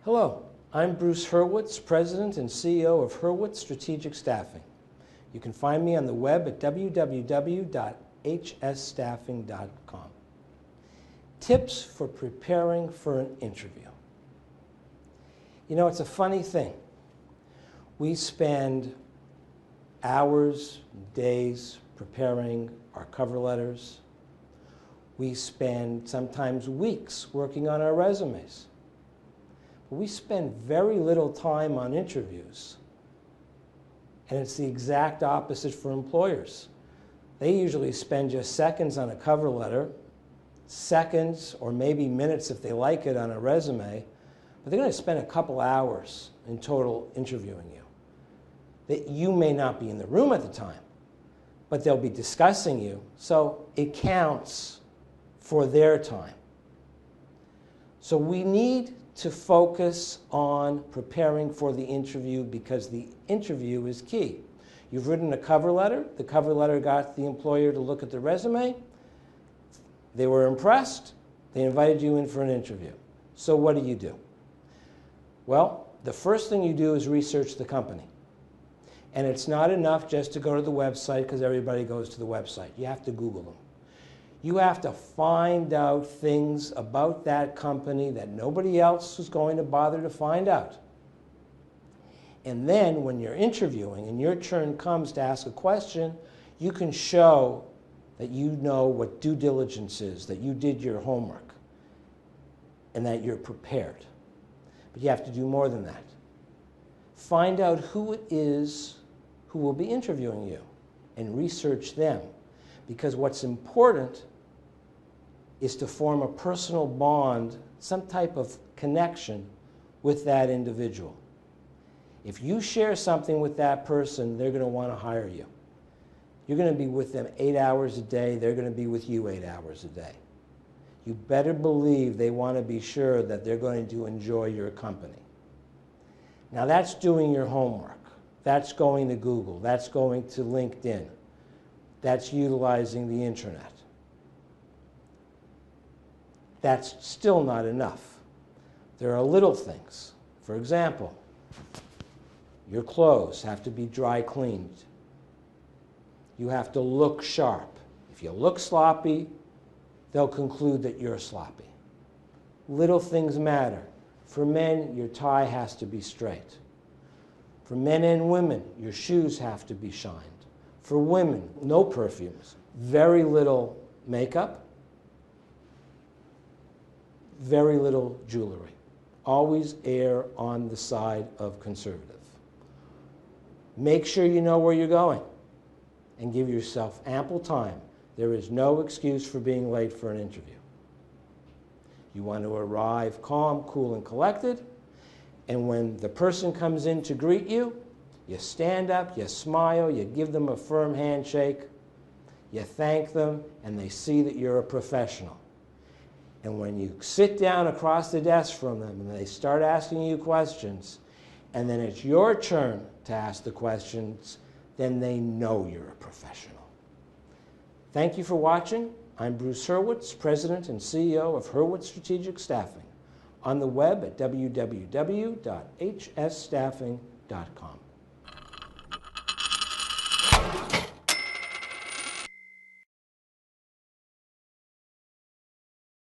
Hello, I'm Bruce Hurwitz, President and CEO of Hurwitz Strategic Staffing. You can find me on the web at www.hsstaffing.com. Tips for preparing for an interview. You know, it's a funny thing. We spend hours, days preparing our cover letters. We spend sometimes weeks working on our resumes. We spend very little time on interviews. And it's the exact opposite for employers. They usually spend just seconds on a cover letter, seconds or maybe minutes if they like it on a resume, but they're going to spend a couple hours in total interviewing you. That you may not be in the room at the time, but they'll be discussing you, so it counts for their time. So we need to focus on preparing for the interview because the interview is key. You've written a cover letter. The cover letter got the employer to look at the resume. They were impressed. They invited you in for an interview. So what do? Well, the first thing you do is research the company. And it's not enough just to go to the website because everybody goes to the website. You have to Google them. You have to find out things about that company that nobody else is going to bother to find out. And then when you're interviewing and your turn comes to ask a question, you can show that you know what due diligence is, that you did your homework, and that you're prepared. But you have to do more than that. Find out who it is who will be interviewing you and research them. Because what's important is to form a personal bond, some type of connection with that individual. If you share something with that person, they're going to want to hire you. You're going to be with them 8 hours a day. They're going to be with you 8 hours a day. You better believe they want to be sure that they're going to enjoy your company. Now that's doing your homework. That's going to Google. That's going to LinkedIn. That's utilizing the internet. That's still not enough. There are little things. For example, your clothes have to be dry cleaned. You have to look sharp. If you look sloppy, they'll conclude that you're sloppy. Little things matter. For men, your tie has to be straight. For men and women, your shoes have to be shined. For women, no perfumes, very little makeup, very little jewelry. Always err on the side of conservative. Make sure you know where you're going and give yourself ample time. There is no excuse for being late for an interview. You want to arrive calm, cool, and collected, and when the person comes in to greet you, you stand up, you smile, you give them a firm handshake, you thank them, and they see that you're a professional. And when you sit down across the desk from them and they start asking you questions, and then it's your turn to ask the questions, then they know you're a professional. Thank you for watching. I'm Bruce Hurwitz, President and CEO of Hurwitz Strategic Staffing, on the web at www.hsstaffing.com.